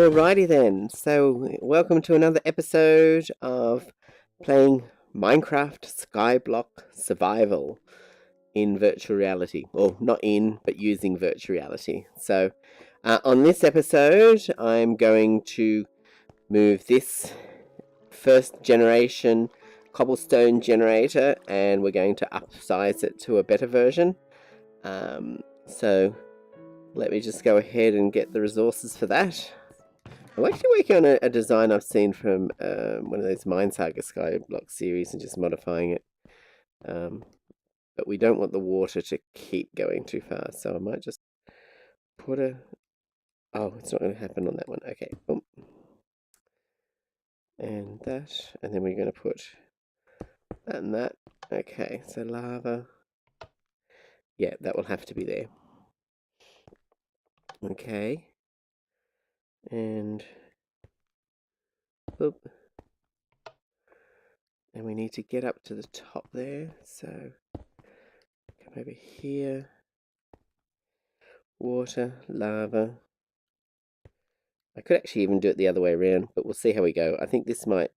Alrighty then, so welcome to another episode of playing Minecraft Skyblock Survival in virtual reality. Or not in, but using virtual reality. So on this episode, I'm going to move this first generation cobblestone generator and we're going to upsize it to a better version. So let me just go ahead and get the resources for that. I'm actually working on a design I've seen from one of those Mine Saga Skyblock series and just modifying it. But we don't want the water to keep going too fast, so I might just put a... Oh, it's not going to happen on that one. Okay, boom. And that, and then we're going to put that and that. Okay, so lava. Yeah, that will have to be there. Okay. And... boop. And we need to get up to the top there, so come over here, water, lava. I could actually even do it the other way around, but we'll see how we go. I think this might,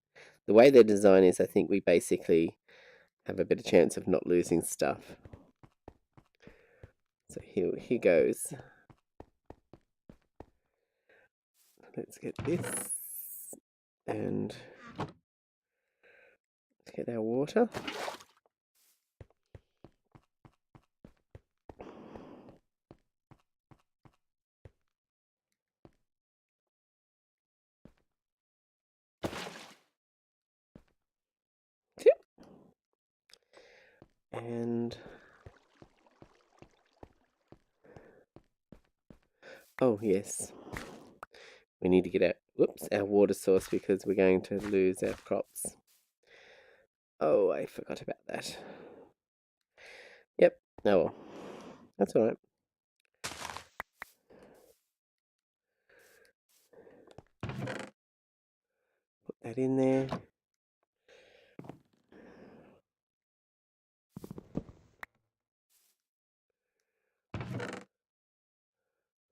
the way their design is, I think we basically have a better chance of not losing stuff. So here goes. Let's get this, and let's get our water. And oh yes, we need to get our water source because we're going to lose our crops. Oh, I forgot about that. Yep, oh well, that's alright. Put that in there.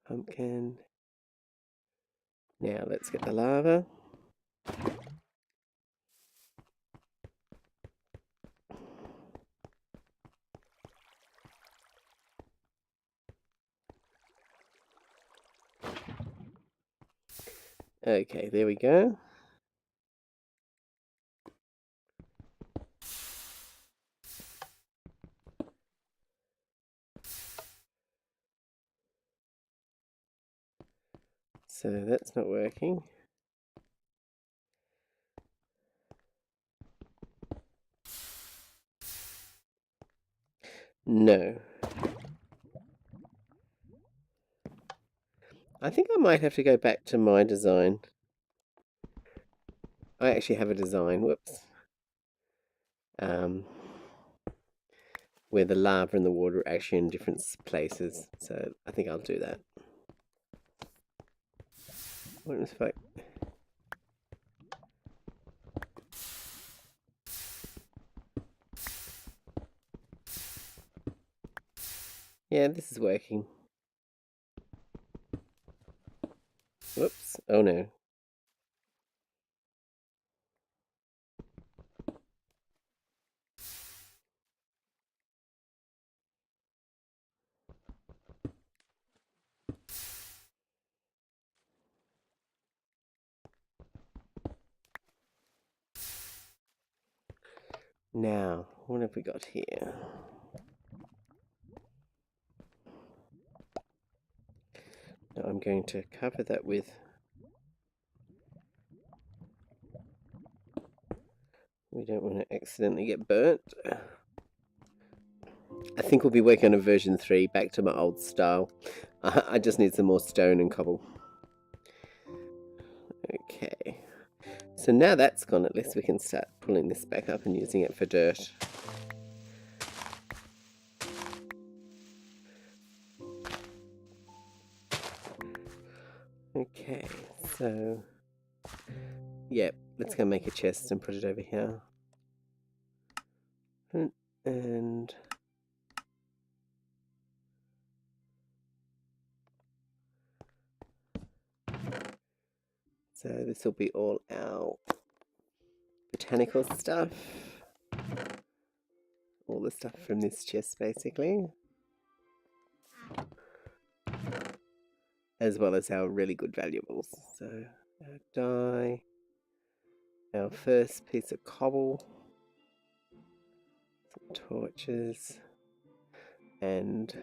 Pumpkin. Now let's get the lava. Okay, there we go. So that's not working. No. I think I might have to go back to my design. I actually have a design, whoops. Where the lava and the water are actually in different places. So I think I'll do that. What was fuck? Yeah, this is working. Whoops. Oh no. Now, what have we got here? Now I'm going to cover that with... We don't want to accidentally get burnt. I think we'll be working on a version 3, back to my old style. I just need some more stone and cobble. Okay. So now that's gone, at least we can start pulling this back up and using it for dirt. Okay, so... Yep, let's go make a chest and put it over here. And... So this will be all our botanical stuff. All the stuff from this chest basically. As well as our really good valuables. So our dye, our first piece of cobble, some torches, and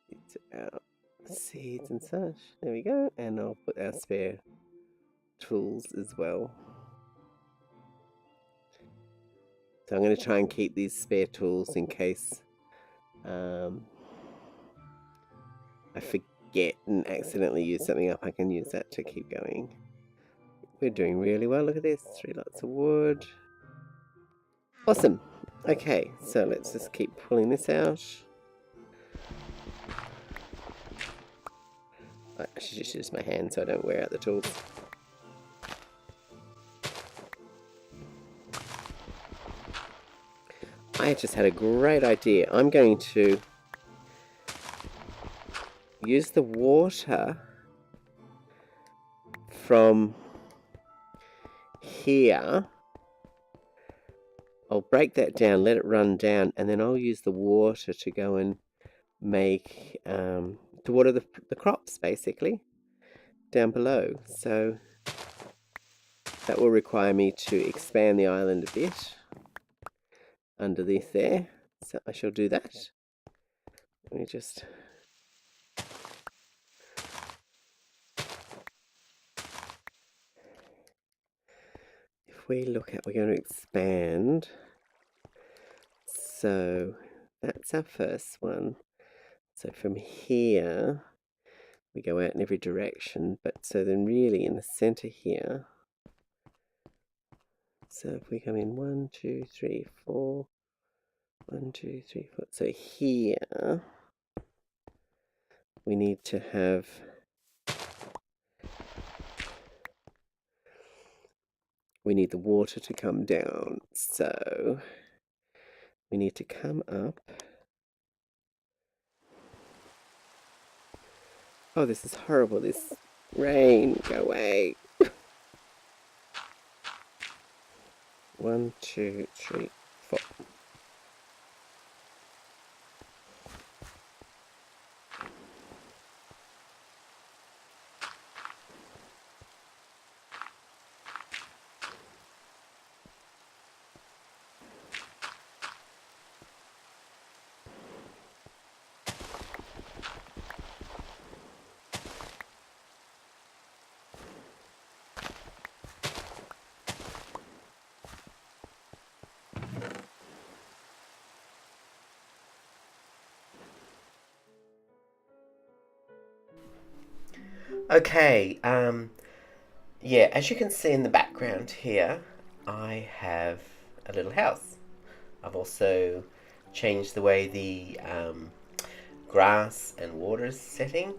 it's our seeds and such. There we go. And I'll put our spare tools as well. So I'm going to try and keep these spare tools in case I forget and accidentally use something up. I can use that to keep going. We're doing really well. Look at this. 3 lots of wood. Awesome. Okay, so let's just keep pulling this out. I should just use my hand so I don't wear out the tools. I just had a great idea. I'm going to use the water from here. I'll break that down, let it run down, and then I'll use the water to go and make, to water the crops, basically, down below. So that will require me to expand the island a bit underneath there. So I shall do that. Let me just... If we look at, we're going to expand. So that's our first one. So from here, we go out in every direction, but so then really in the center here. So if we come in 1, 2, 3, 4, 1, 2, 3, 4. So here, we need to have we need the water to come down. So we need to come up. Oh, this is horrible. This rain, go away. 1, 2, 3, 4. Okay, yeah, as you can see in the background here, I have a little house. I've also changed the way the grass and water is setting.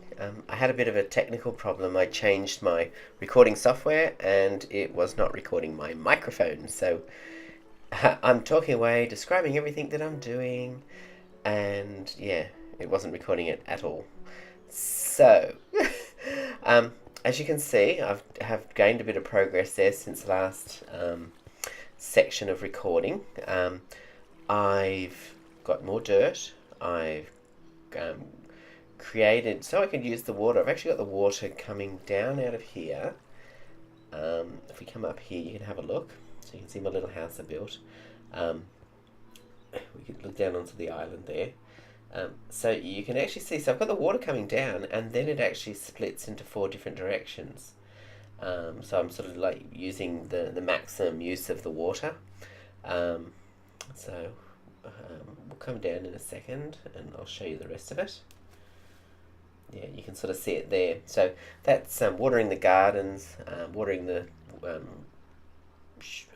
I had a bit of a technical problem. I changed my recording software and it was not recording my microphone. So I'm talking away, describing everything that I'm doing, and yeah, it wasn't recording it at all. So, as you can see, I have gained a bit of progress there since the last section of recording. I've got more dirt. I've created, so I can use the water. I've actually got the water coming down out of here. If we come up here, you can have a look. So you can see my little house I built. We can look down onto the island there. So you can actually see, so I've got the water coming down and then it actually splits into 4 different directions. So I'm sort of like using the maximum use of the water. So we'll come down in a second and I'll show you the rest of it. Yeah, you can sort of see it there. So that's watering the gardens, watering the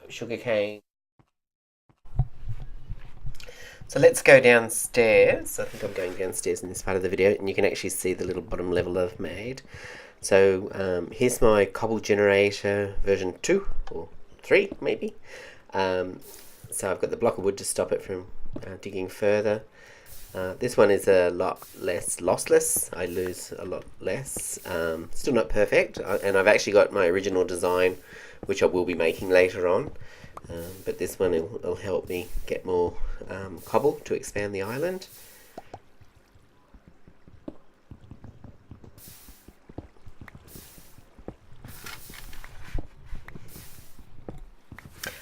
sugar cane. So let's go downstairs. I think I'm going downstairs in this part of the video, and you can actually see the little bottom level I've made. So here's my cobble generator version 2 or 3 maybe. So I've got the block of wood to stop it from digging further. This one is a lot less lossless. I lose a lot less. Still not perfect, and I've actually got my original design, which I will be making later on. But this one will help me get more cobble to expand the island.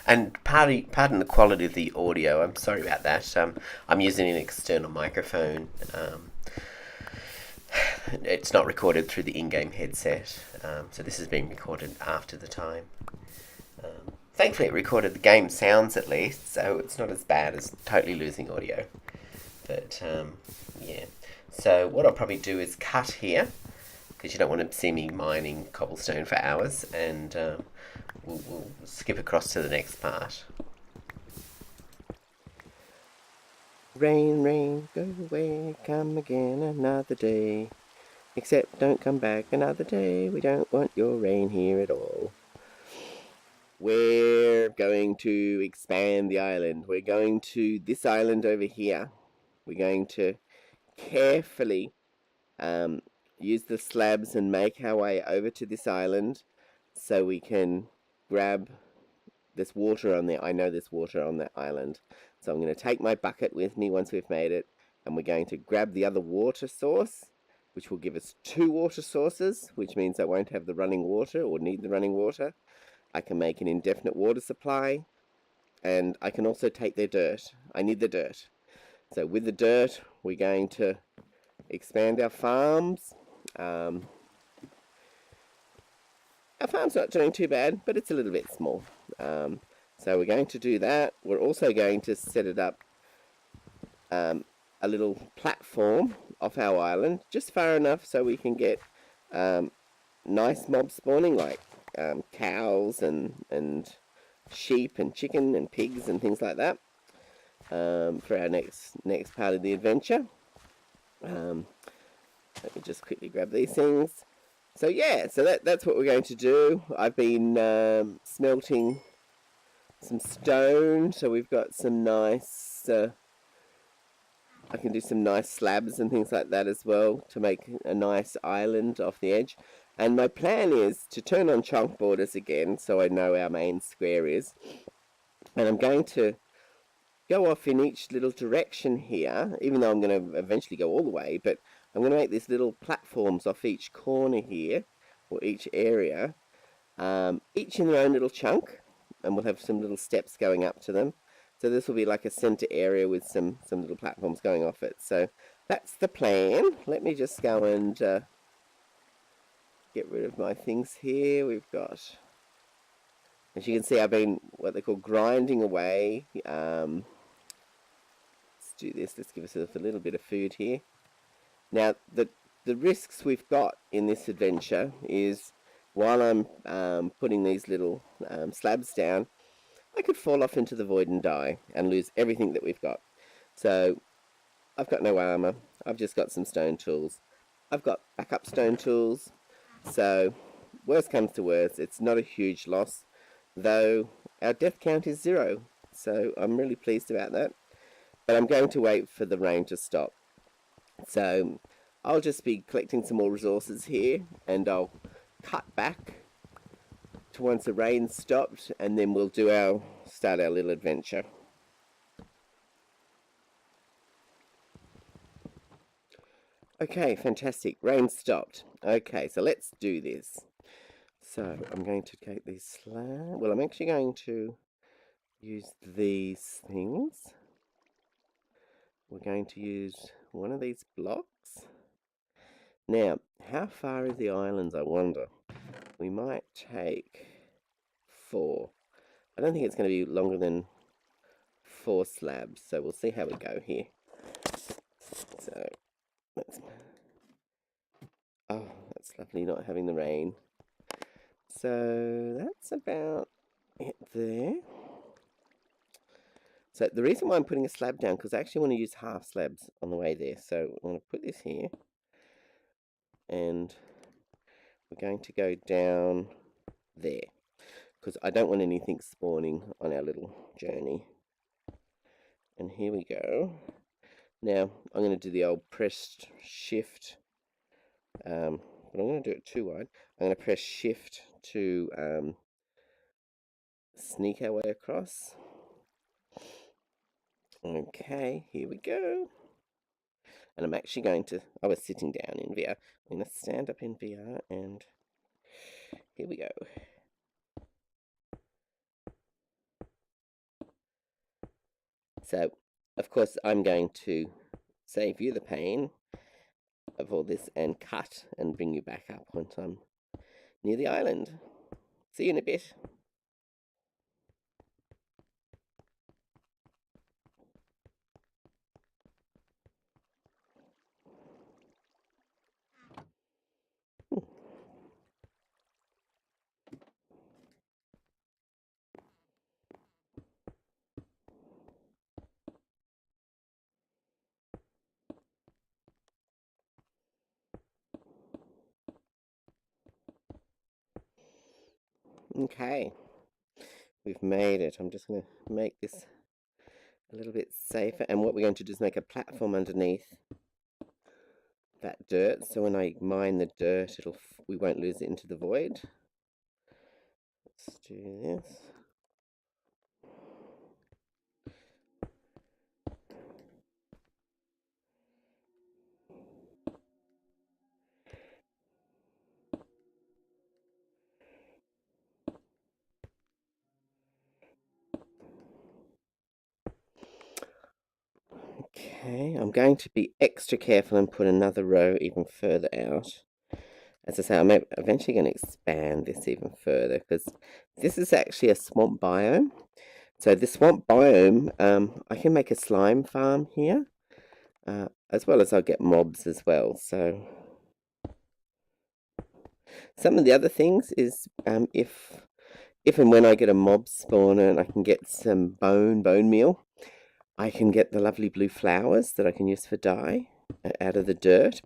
And pardon the quality of the audio. I'm sorry about that. I'm using an external microphone. It's not recorded through the in-game headset, so this is being recorded after the time. Thankfully, it recorded the game sounds at least, so it's not as bad as totally losing audio. But yeah, so what I'll probably do is cut here, because you don't want to see me mining cobblestone for hours, and we'll skip across to the next part. Rain, rain, go away, come again another day. Except don't come back another day, we don't want your rain here at all. We're going to expand the island. We're going to this island over here. We're going to carefully use the slabs and make our way over to this island so we can grab this water on there. I know there's water on that island. So I'm going to take my bucket with me once we've made it, and we're going to grab the other water source, which will give us 2 water sources, which means I won't have the running water or need the running water. I can make an indefinite water supply, and I can also take their dirt. I need the dirt. So with the dirt, we're going to expand our farms. Our farm's not doing too bad, but it's a little bit small. So we're going to do that. We're also going to set it up a little platform off our island, just far enough so we can get nice mob spawning, like cows and sheep and chicken and pigs and things like that, for our next part of the adventure. Let me just quickly grab these things. So yeah, so that's what we're going to do. I've been smelting some stone, so we've got some nice I can do some nice slabs and things like that as well to make a nice island off the edge. And my plan is to turn on chunk borders again, so I know our main square is. And I'm going to go off in each little direction here, even though I'm going to eventually go all the way, but I'm going to make these little platforms off each corner here, or each area, each in their own little chunk, and we'll have some little steps going up to them. So this will be like a center area with some little platforms going off it. So that's the plan. Let me just go and get rid of my things here. We've got, as you can see, I've been what they call grinding away. Let's do this. Let's give ourselves a little bit of food here. Now, the risks we've got in this adventure is while I'm putting these little slabs down, I could fall off into the void and die and lose everything that we've got. So I've got no armor. I've just got some stone tools. I've got backup stone tools. So worst comes to worst, it's not a huge loss, though our death count is 0. So I'm really pleased about that. But I'm going to wait for the rain to stop. So I'll just be collecting some more resources here, and I'll cut back to once the rain stopped, and then we'll start our little adventure. Okay, fantastic. Rain stopped. Okay, so let's do this. So I'm going to take these slabs. Well, I'm actually going to use these things. We're going to use one of these blocks. Now, how far is the islands, I wonder? We might take 4. I don't think it's going to be longer than 4 slabs, so we'll see how we go here. So, that's lovely not having the rain. So, that's about it there. So, the reason why I'm putting a slab down, because I actually want to use half slabs on the way there. So, I'm going to put this here, and we're going to go down there, because I don't want anything spawning on our little journey. And here we go. Now I'm going to do the old pressed shift, but I'm going to do it too wide. I'm going to press shift to sneak our way across. Okay, here we go. And I'm actually going to, I was sitting down in VR. I'm going to stand up in VR, and here we go. So, of course, I'm going to save you the pain of all this and cut and bring you back up once I'm near the island. See you in a bit. Okay, we've made it. I'm just going to make this a little bit safer, and what we're going to do is make a platform underneath that dirt, so when I mine the dirt, we won't lose it into the void. Let's do this. Okay, I'm going to be extra careful and put another row even further out. As I say, I'm eventually going to expand this even further, because this is actually a swamp biome. So the swamp biome, I can make a slime farm here, as well as I'll get mobs as well. So some of the other things is if and when I get a mob spawner and I can get some bone meal, I can get the lovely blue flowers that I can use for dye out of the dirt.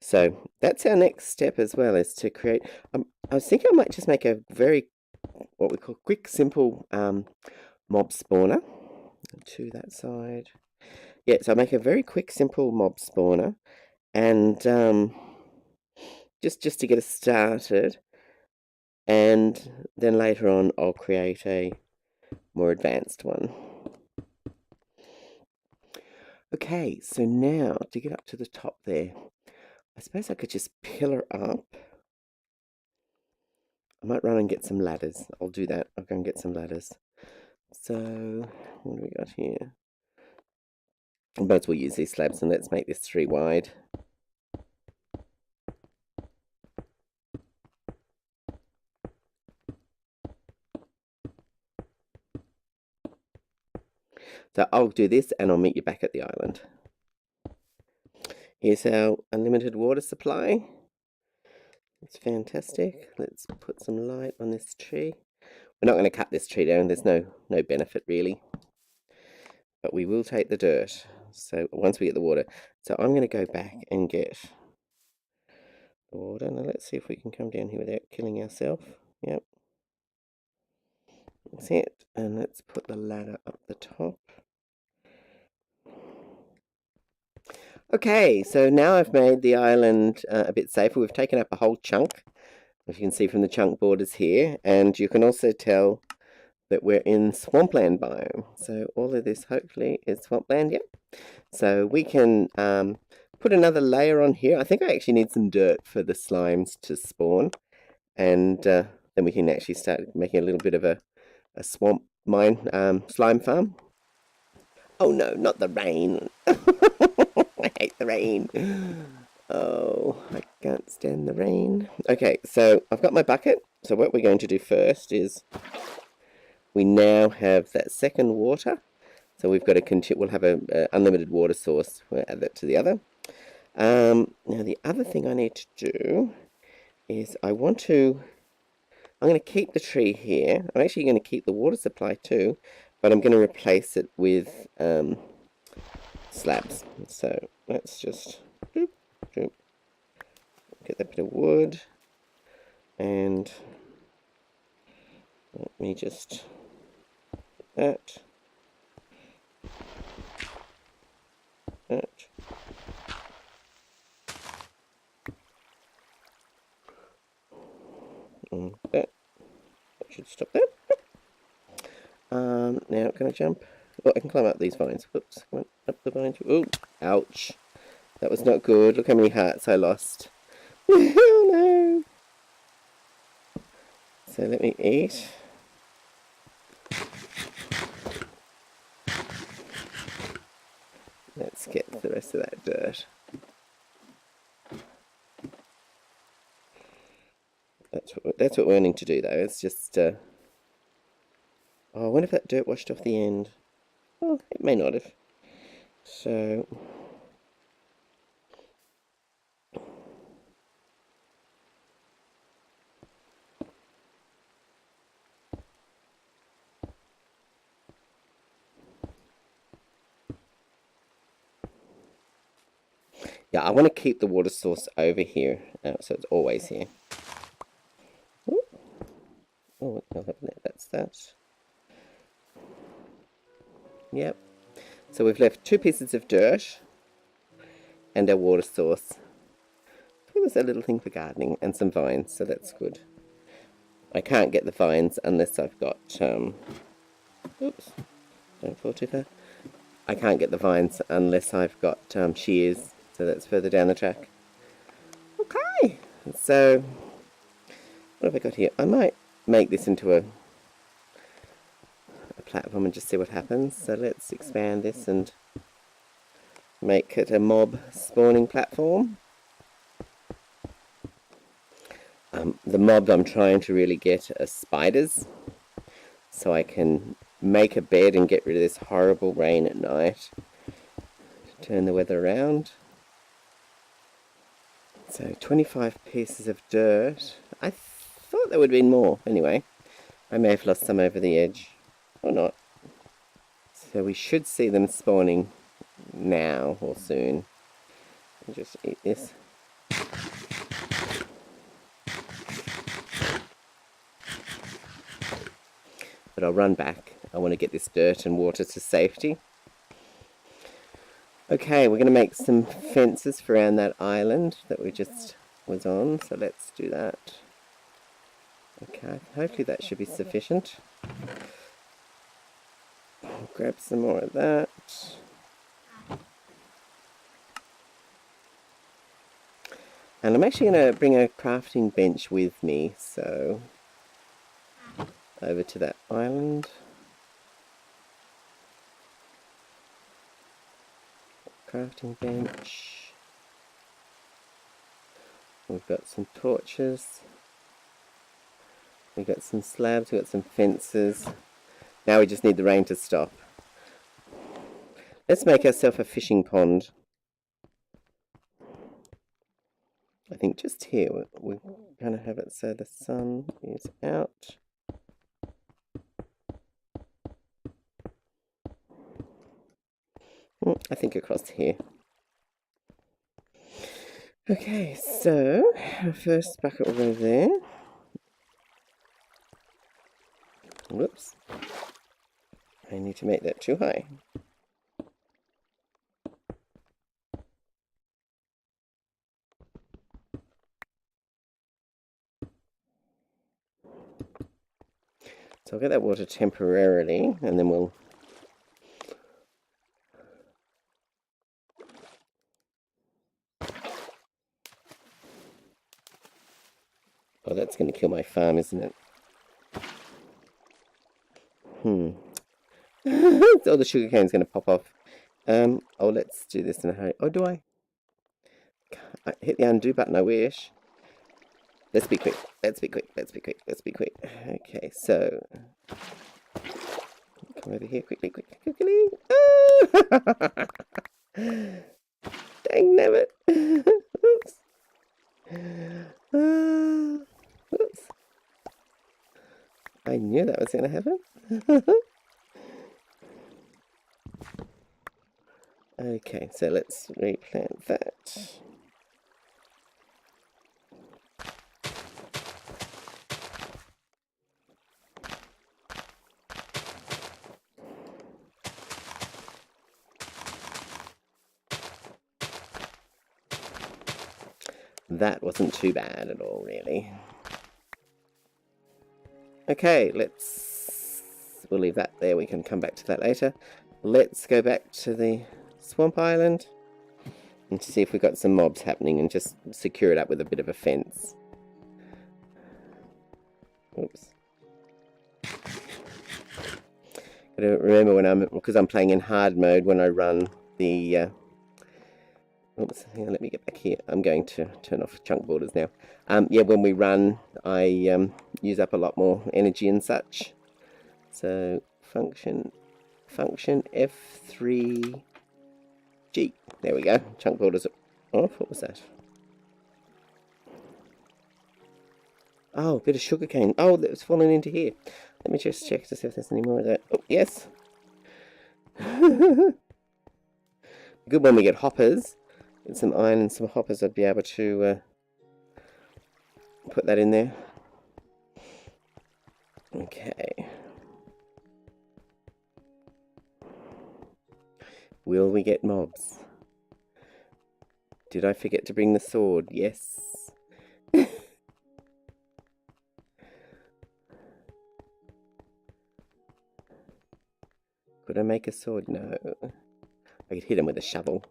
So that's our next step as well, is to create, I was thinking I might just make a very, what we call quick, simple mob spawner to that side. Yeah, so I make a very quick, simple mob spawner, and just to get us started, and then later on I'll create a more advanced one. Okay, so now to get up to the top there, I suppose I could just pillar up. I might run and get some ladders. I'll do that. I'll go and get some ladders. So, what do we got here? I might as well use these slabs, and let's make this 3 wide. So I'll do this and I'll meet you back at the island. Here's our unlimited water supply. It's fantastic. Let's put some light on this tree. We're not going to cut this tree down. There's no benefit really. But we will take the dirt. So once we get the water. So I'm going to go back and get the water. Now let's see if we can come down here without killing ourselves. Yep. That's it. And let's put the ladder up the top. Okay, so now I've made the island a bit safer. We've taken up a whole chunk, as you can see from the chunk borders here, and you can also tell that we're in swampland biome. So all of this hopefully is swampland, yep. So we can put another layer on here. I think I actually need some dirt for the slimes to spawn, and then we can actually start making a little bit of a swamp mine slime farm. Oh no, not the rain. I hate the rain. Oh, I can't stand the rain. Okay, so I've got my bucket. So what we're going to do first is we now have that second water. So we've got to we'll have a unlimited water source. We'll add that to the other. Now the other thing I need to do is I'm going to keep the tree here. I'm actually going to keep the water supply too, but I'm going to replace it with slabs. So let's just get that bit of wood, and Let me just that. That. And that. That should stop that. Now can I jump? Oh, I can climb up these vines. Whoops, come on, up the vines. Oh, ouch. That was not good. Look how many hearts I lost. Oh no. So let me eat. Let's get the rest of that dirt. That's what we're wanting to do though. It's just oh, I wonder if that dirt washed off the end. Oh, it may not have. So yeah, I want to keep the water source over here, so it's always here. Ooh. Oh, what the hell happened there? That's that. Yep. So we've left 2 pieces of dirt and our water source. There was a little thing for gardening and some vines, so that's good. I can't get the vines unless I've got, oops, don't fall too far. I can't get the vines unless I've got shears, so that's further down the track. Okay, so what have I got here? I might make this into a platform and just see what happens. So let's expand this and make it a mob spawning platform. The mob I'm trying to really get are spiders, so I can make a bed and get rid of this horrible rain at night. Turn the weather around. So 25 pieces of dirt. I thought there would have been more. Anyway, I may have lost some over the edge. Or not. So we should see them spawning now or soon. I'll just eat this. But I'll run back. I want to get this dirt and water to safety. Okay, we're going to make some fences for around that island that we just was on. So let's do that. Okay, hopefully that should be sufficient. I'll grab some more of that. And I'm actually going to bring a crafting bench with me, so over to that island. Crafting bench. We've got some torches. We've got some slabs, we've got some fences. Now we just need the rain to stop. Let's make ourselves a fishing pond. I think just here we're going to have it so the sun is out. I think across here. Okay, so our first bucket will go there. Whoops. I need to make that too high. So I'll get that water temporarily, and then we'll... Oh, that's going to kill my farm, isn't it? So the sugarcane's going to pop off. Oh, let's do this in a hurry. Oh, do I? I hit the undo button, I wish. Let's be quick. Let's be quick. Let's be quick. Let's be quick. Okay, so... Come over here quickly, quickly, quickly. Ah! Dang nabbit. Oops. Oops. I knew that was going to happen. Okay, so let's replant that. that wasn't too bad at all, really. Okay, we'll leave that there. We can come back to that later. Let's go back to the swamp island and see if we've got some mobs happening and just secure it up with a bit of a fence. Oops. Gotta remember because I'm playing in hard mode when I run the oops, let me get back here. I'm going to turn off chunk borders now. Yeah, when we run, I use up a lot more energy and such. So function F3G. There we go. Chunk borders are off. What was that? Oh, a bit of sugarcane. Oh, that was falling into here. Let me just check to see if there's any more of that. Oh, yes. Good when we get hoppers. Get some iron and some hoppers, I'd be able to put that in there. Okay. Will we get mobs? Did I forget to bring the sword? Yes. Could I make a sword? No. I could hit him with a shovel.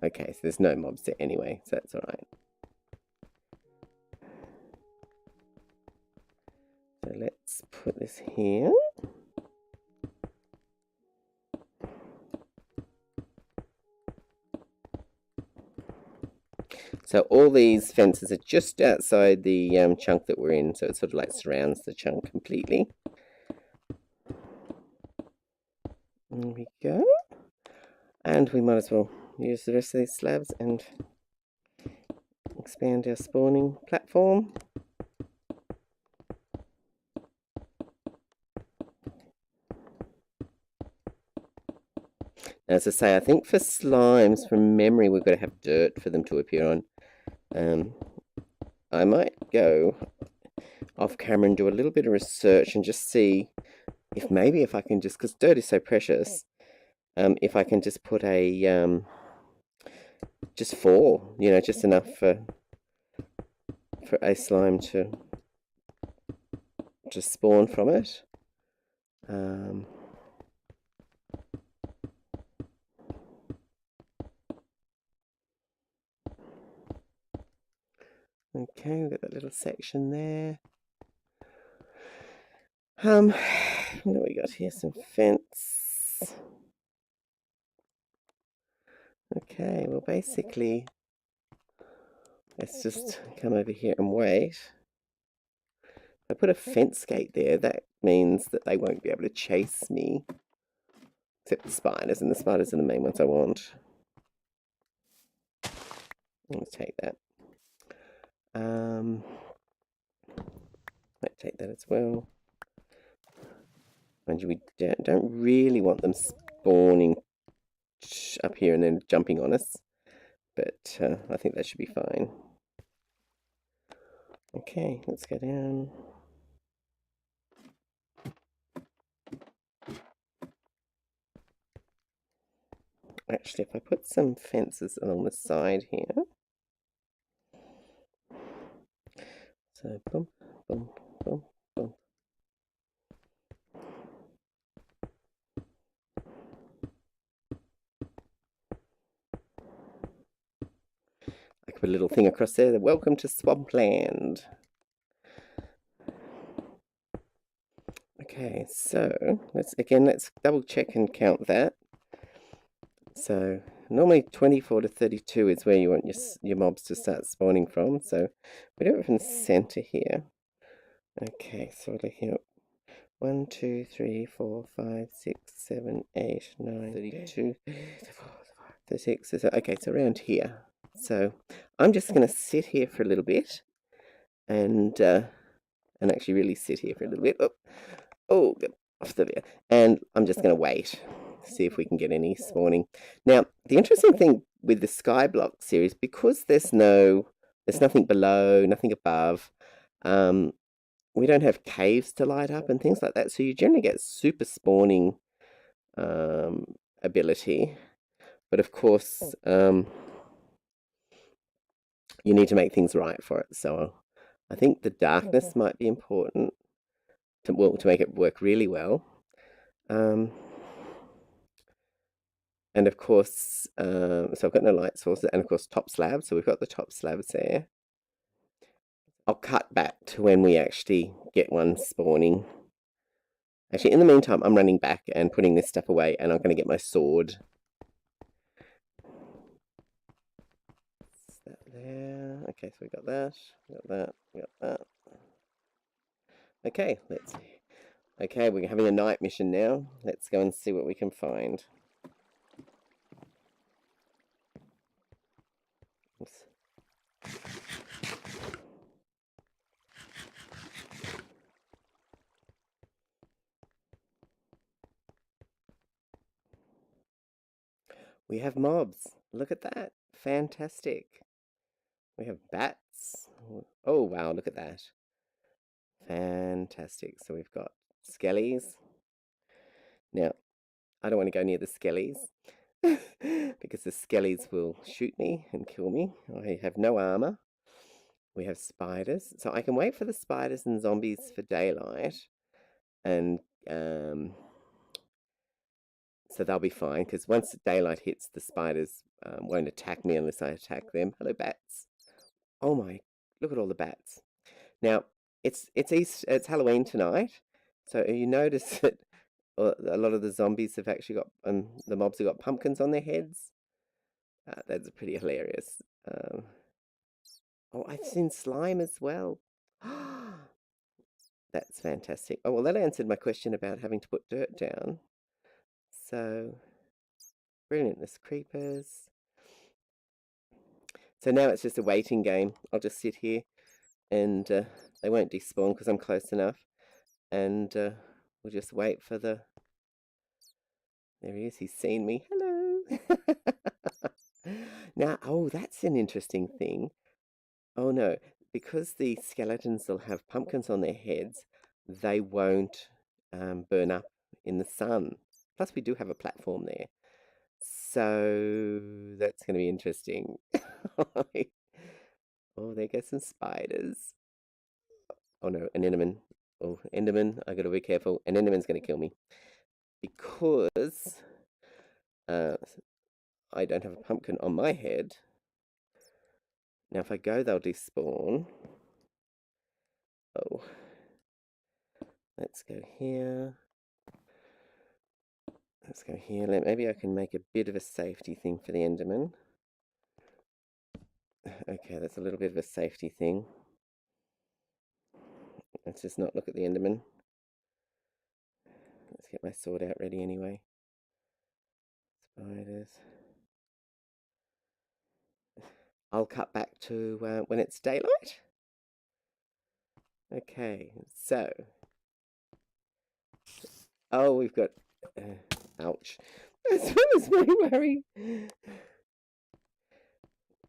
Okay, so there's no mobs there anyway, so that's alright. So let's put this here. So all these fences are just outside the chunk that we're in, so it sort of like surrounds the chunk completely. There we go. And we might as well use the rest of these slabs and expand our spawning platform. As I say, I think for slimes, from memory, we've got to have dirt for them to appear on. I might go off camera and do a little bit of research and just see if maybe if I can just, because dirt is so precious, if I can just put a, just 4, you know, just enough for a slime to spawn from it. Okay, we've got that little section there. What do we got here? Some fence. Okay, well basically, let's just come over here and wait. If I put a fence gate there, that means that they won't be able to chase me. Except the spiders, and the spiders are the main ones I want. Let's take that. Might take that as well. Mind you, we don't really want them spawning up here and then jumping on us, but I think that should be fine. Okay, let's go down. Actually, if I put some fences along the side here, so boom, boom, boom, boom. I could put a little thing across there. Welcome to Swampland. Okay, so let's double check and count that. So normally 24 to 32 is where you want your mobs to start spawning from. So we do it from the center here. Okay, so we're looking at 1, 2, 3, 4, 5, 6, 7, 8, 9, 32, 36. Okay, so around here. So I'm just going to sit here for a little bit and actually really sit here for a little bit. Oh, get off the there. And I'm just going to wait, see if we can get any spawning. Now, the interesting thing with the Skyblock series, because there's nothing below, nothing above, we don't have caves to light up and things like that, so you generally get super spawning ability. But of course, you need to make things right for it. So I think the darkness might be important to make it work really well. And of course, so I've got no light sources, and of course top slabs. So we've got the top slabs there. I'll cut back to when we actually get one spawning. Actually, in the meantime, I'm running back and putting this stuff away, and I'm going to get my sword. That there. Okay, so we got that, we got that, we got that. Okay, let's see. Okay, we're having a night mission now. Let's go and see what we can find. Oops. We have mobs. Look at that. Fantastic. We have bats. Oh, wow, look at that. Fantastic. So we've got skellies. Now, I don't want to go near the skellies because the skellies will shoot me and kill me. I have no armor. We have spiders. So I can wait for the spiders and zombies for daylight. And so they'll be fine, because once daylight hits, the spiders won't attack me unless I attack them. Hello, bats. Oh my, look at all the bats. Now, it's Halloween tonight, so you notice that a lot of the zombies have actually got, the mobs have got pumpkins on their heads. That's pretty hilarious. Oh, I've seen slime as well. That's fantastic. Oh, well, that answered my question about having to put dirt down. So, brilliant. There's creepers. So now it's just a waiting game. I'll just sit here, and they won't despawn because I'm close enough. And we'll just wait for the... There he is. He's seen me. Hello. Now, oh, that's an interesting thing. Oh, no. Because the skeletons will have pumpkins on their heads, they won't burn up in the sun. Plus, we do have a platform there. So that's going to be interesting. Oh, there go some spiders. Oh no, an Enderman. Oh, Enderman, I gotta be careful. An Enderman's gonna kill me. Because I don't have a pumpkin on my head. Now if I go, they'll despawn. Oh. Let's go here. Let's go here. Maybe I can make a bit of a safety thing for the Enderman. Okay, that's a little bit of a safety thing. Let's just not look at the Enderman. Let's get my sword out ready anyway. Spiders. I'll cut back to when it's daylight. Okay, so... Oh, we've got... ouch. That was my worry.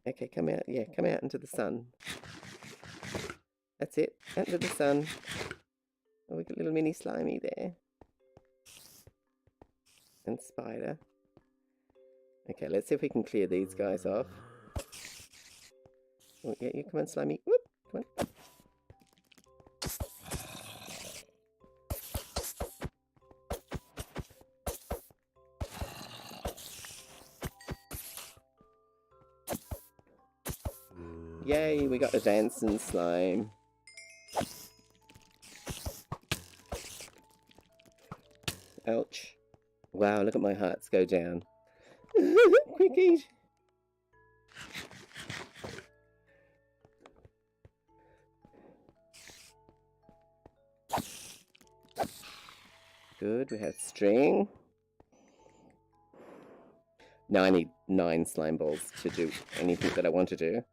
Okay, come out. Yeah, come out into the sun. That's it. Out into the sun. Oh, we've got little mini slimy there. And spider. Okay, let's see if we can clear these guys off. Oh, yeah, you come on, slimy. Whoop, come on. Yay, we got a dancing slime. Ouch. Wow, look at my hearts go down. Quick eat. Good, we have string. Now I need 9 slime balls to do anything that I want to do.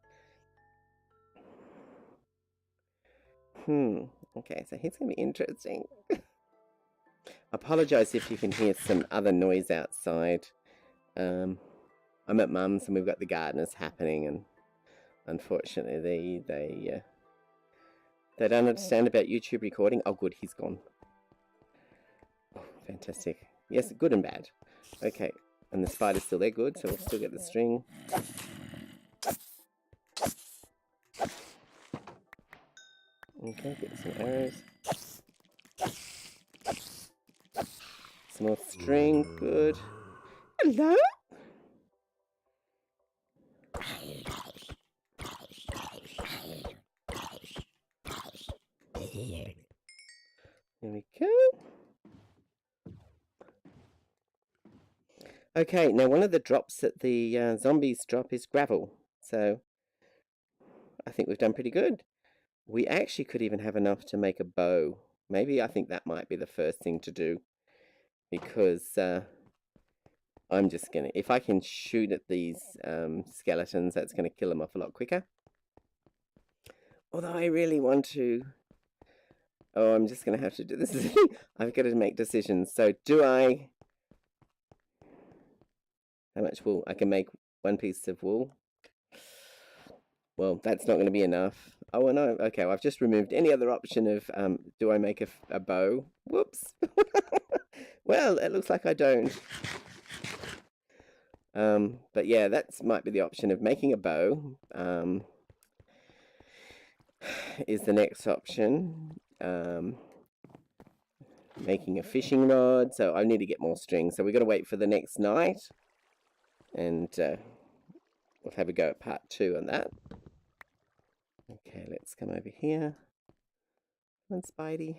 Okay, so here's going to be interesting. Apologise if you can hear some other noise outside. I'm at Mum's and we've got the gardeners happening, and unfortunately they don't understand about YouTube recording. Oh good, he's gone. Oh, fantastic. Yes, good and bad. Okay, and the spider's still there, good, so we'll still get the string. Okay, get some arrows. Some more string, good. Hello? There we go. Okay, now one of the drops that the zombies drop is gravel. So I think we've done pretty good. We actually could even have enough to make a bow. Maybe I think that might be the first thing to do. Because I'm just going to... If I can shoot at these skeletons, that's going to kill them off a lot quicker. Although I really want to... Oh, I'm just going to have to do this. I've got to make decisions. So do I... How much wool? I can make one piece of wool. Well, that's not going to be enough. Oh, no. Okay, well, I've just removed any other option of do I make a bow? Whoops. Well, it looks like I don't. But yeah, that might be the option of making a bow. Is the next option. Making a fishing rod. So I need to get more string. So we've got to wait for the next night. And we'll have a go at part 2 on that. Okay, let's come over here. Come on, Spidey.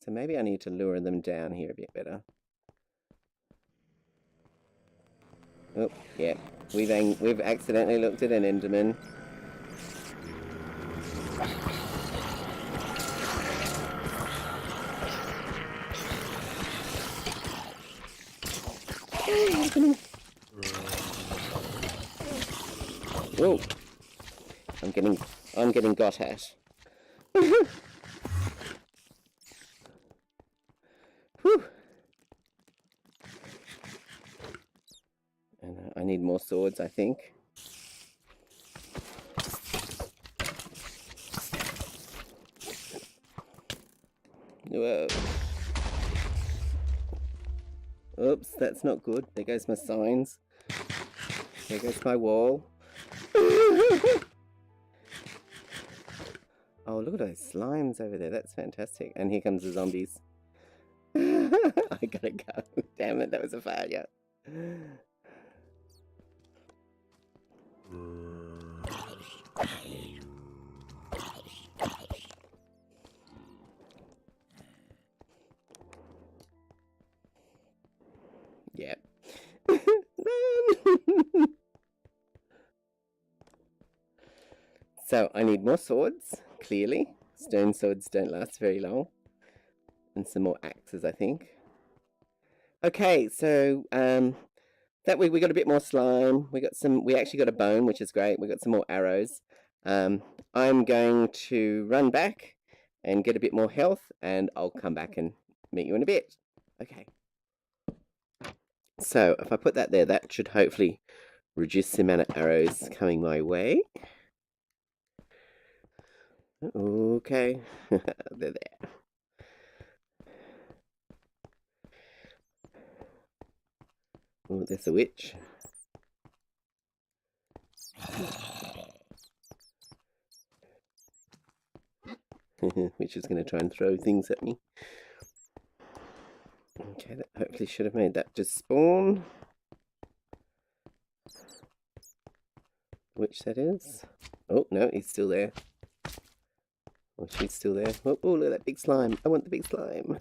So maybe I need to lure them down here a bit better. Oh, yeah. We've accidentally looked at an Enderman. Whoa. I'm getting got at. Whew. And I need more swords, I think. Whoa. Oops, that's not good. There goes my signs. There goes my wall. Oh, look at those slimes over there. That's fantastic. And here comes the zombies. I gotta go. Damn it, that was a failure. Yep. So I need more swords, clearly. Stone swords don't last very long. And some more axes, I think. Okay, so that way we got a bit more slime. We actually got a bone, which is great. We got some more arrows. I'm going to run back and get a bit more health, and I'll come back and meet you in a bit. Okay. So if I put that there, that should hopefully reduce the amount of arrows coming my way. Okay, they're there. Oh, there's a witch. Which is going to try and throw things at me. Okay, that hopefully should have made that just spawn. Which that is. Oh, no, he's still there. Oh, she's still there. Oh, look at that big slime. I want the big slime.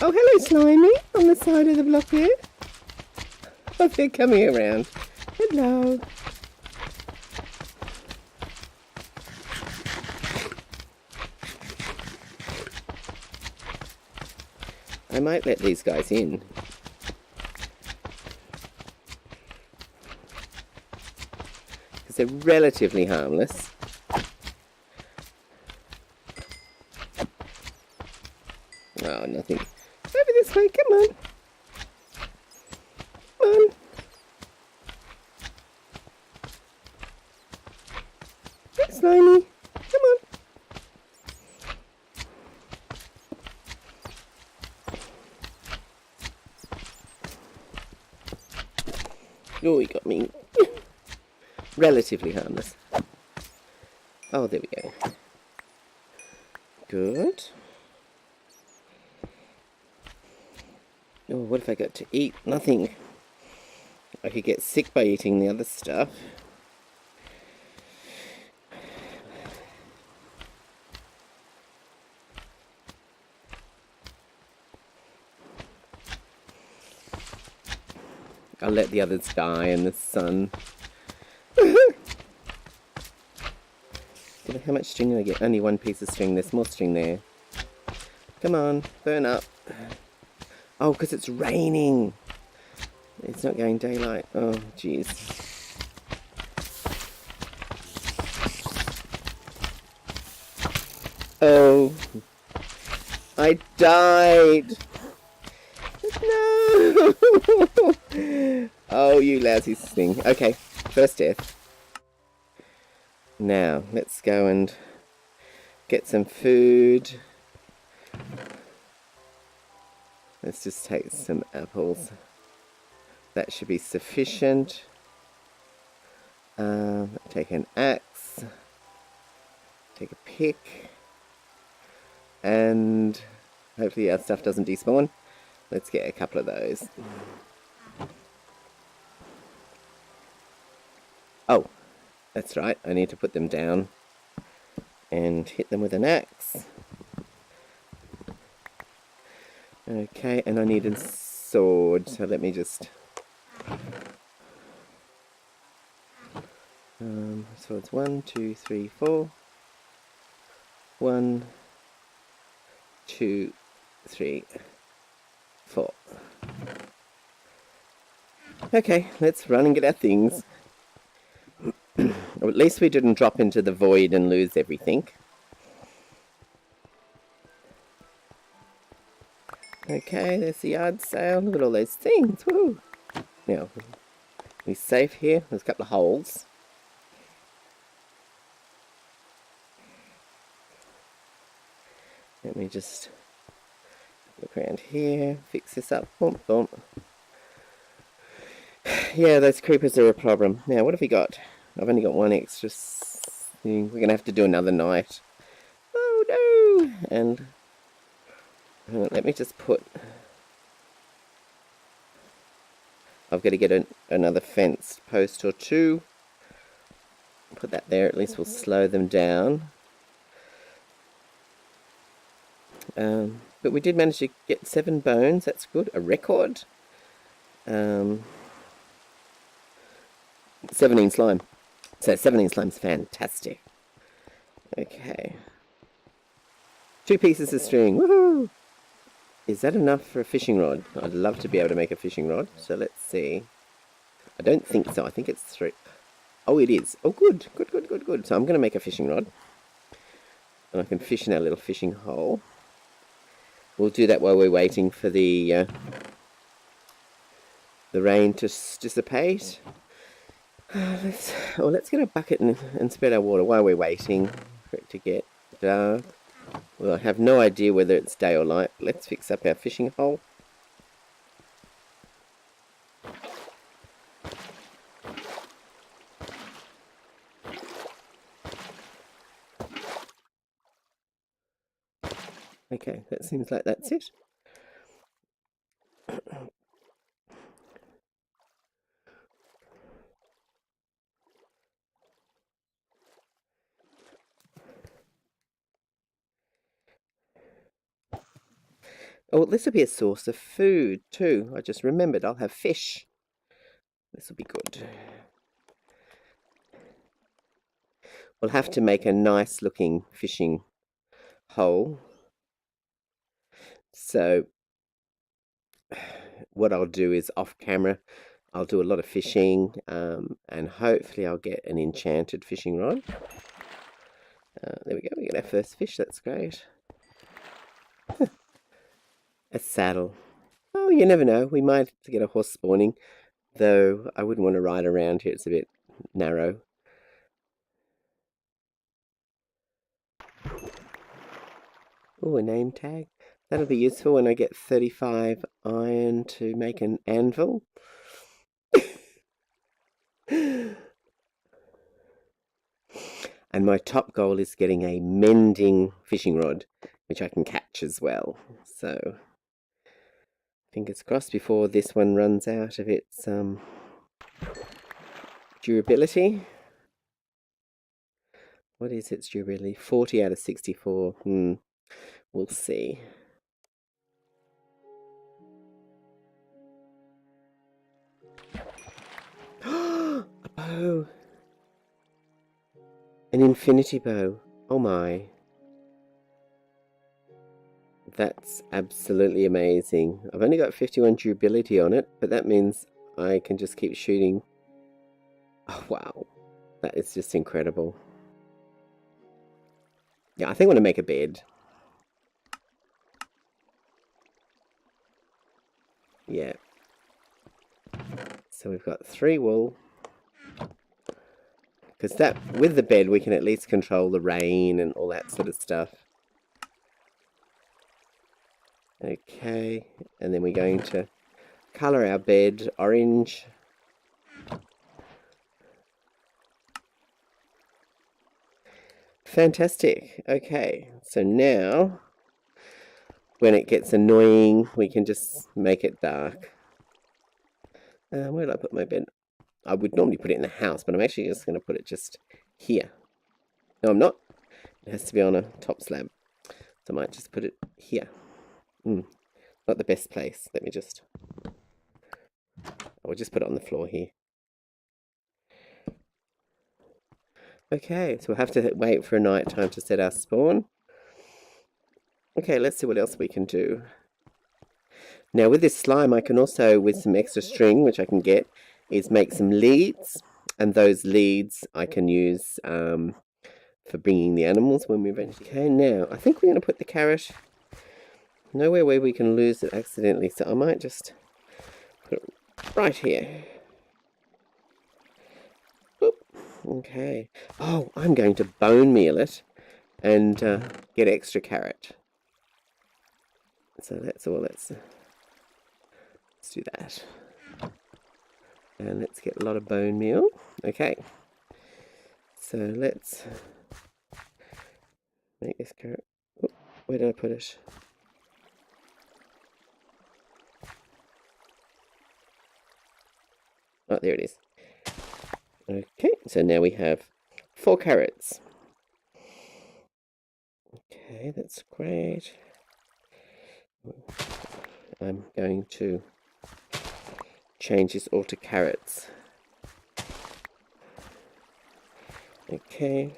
Oh, hello, Slimy, on the side of the block here. Oh, they're coming around. Hello. I might let these guys in. Because they're relatively harmless. Oh, nothing. Over this way, come on. Come on. Thanks, Slimy. Come on. Oh, he got me. Relatively harmless. Oh, there we go. Good. Oh, what if I got to eat? Nothing. I could get sick by eating the other stuff. I'll let the others die in the sun. How much string did I get? Only one piece of string. There's more string there. Come on, burn up. Oh, because it's raining. It's not going daylight. Oh, jeez. Oh, I died. No. Oh, you lousy thing. Okay, first death. Now, let's go and get some food. Let's just take some apples. That should be sufficient. Take an axe. Take a pick. And hopefully our stuff doesn't despawn. Let's get a couple of those. Oh, that's right. I need to put them down and hit them with an axe. Okay, and I need a sword, so let me just... swords 1, 2, 3, 4. 1, 2, 3, 4. Okay, let's run and get our things. Or at least we didn't drop into the void and lose everything. Okay, there's the yard sale. Look at all those things. Woo! Now, we're safe here. There's a couple of holes. Let me just look around here, fix this up. Boom, boom. Yeah, those creepers are a problem. Now, what have we got? I've only got one extra thing. We're going to have to do another night. Oh, no! And let me just put... I've got to get another fence post or two. Put that there, at least we'll slow them down. But we did manage to get 7 bones, that's good, a record. 17 slime. So 17 slime's fantastic. Okay. 2 pieces of string, woohoo! Is that enough for a fishing rod? I'd love to be able to make a fishing rod, so let's see. I don't think so, I think it's 3. Oh, it is. Oh, good, good, good, good, good. So I'm going to make a fishing rod. And I can fish in our little fishing hole. We'll do that while we're waiting for the rain to dissipate. Let's get a bucket and spread our water while we're waiting for it to get dark. Well, I have no idea whether it's day or night. Let's fix up our fishing hole. Okay, that seems like that's it. Oh, this will be a source of food too. I just remembered I'll have fish. This will be good. We'll have to make a nice looking fishing hole. So what I'll do is off camera I'll do a lot of fishing, and hopefully I'll get an enchanted fishing rod. There we go, we get our first fish, that's great. A saddle. Oh, you never know, we might get a horse spawning, though I wouldn't want to ride around here, it's a bit narrow. Oh, a name tag. That'll be useful when I get 35 iron to make an anvil. And my top goal is getting a mending fishing rod, which I can catch as well. So, fingers crossed before this one runs out of its durability. What is its durability? 40 out of 64. We'll see. A bow! An infinity bow. Oh my. That's absolutely amazing. I've only got 51 durability on it, but that means I can just keep shooting. Oh wow. That is just incredible. Yeah, I think I want to make a bed. Yeah. So we've got 3 wool. Because that, with the bed, we can at least control the rain and all that sort of stuff. Okay, and then we're going to colour our bed orange. Fantastic. Okay, so now when it gets annoying, we can just make it dark. Where did I put my bed? I would normally put it in the house, but I'm actually just going to put it just here. No, I'm not. It has to be on a top slab. So I might just put it here. Not the best place. Let me just... I'll just put it on the floor here. Okay, so we'll have to wait for night time to set our spawn. Okay, let's see what else we can do. Now with this slime, I can also, with some extra string, which I can get, is make some leads. And those leads I can use for bringing the animals when we eventually... Okay, now, I think we're going to put the carrot nowhere where we can lose it accidentally. So I might just put it right here. Okay. Oh, I'm going to bone meal it and get extra carrot. So that's all. Let's do that. And let's get a lot of bone meal. Okay. So let's make this carrot. Oh, where did I put it? Oh, there it is. Okay, so now we have 4 carrots. Okay, that's great. I'm going to change this all to carrots. Okay.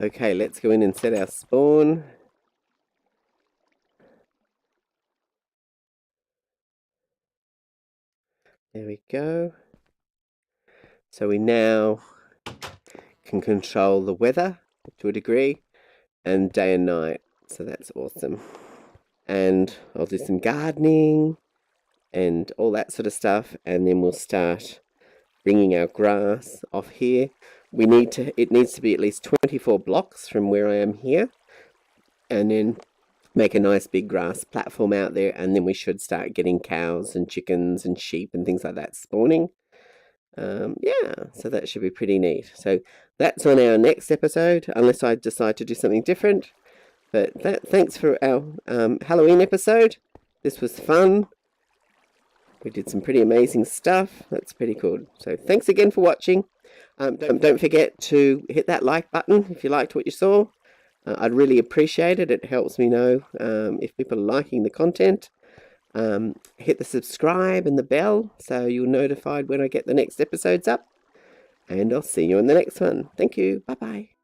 Okay, let's go in and set our spawn. There we go. So we now can control the weather to a degree and day and night. So that's awesome. And I'll do some gardening and all that sort of stuff. And then we'll start bringing our grass off here. It needs to be at least 24 blocks from where I am here. And then make a nice big grass platform out there, and then we should start getting cows and chickens and sheep and things like that spawning. Yeah, so that should be pretty neat. So that's on our next episode, unless I decide to do something different. But thanks for our Halloween episode. This was fun. We did some pretty amazing stuff. That's pretty cool. So thanks again for watching. Don't forget to hit that like button if you liked what you saw. I'd really appreciate it. It helps me know if people are liking the content. Hit the subscribe and the bell so you're notified when I get the next episodes up. and I'll see you in the next one. Thank you. Bye bye.